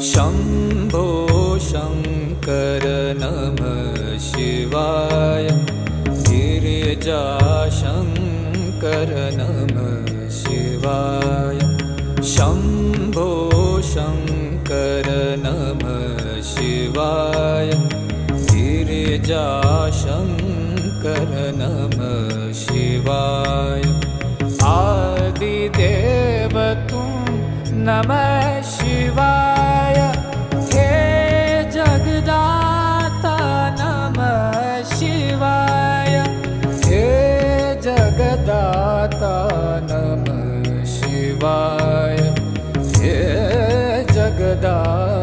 शम्भो शङ्कर नमः शिवाय। गिरिजाशङ्कर नमः शिवाय। शम्भो शङ्कर नमः शिवाय। गिरिजाशङ्कर नमः शिवाय। आदिदेव तुम नमः शिवाय। हे जगदाता नमः शिवाय। हे जगदाता नमः शिवाय। हे जगदाता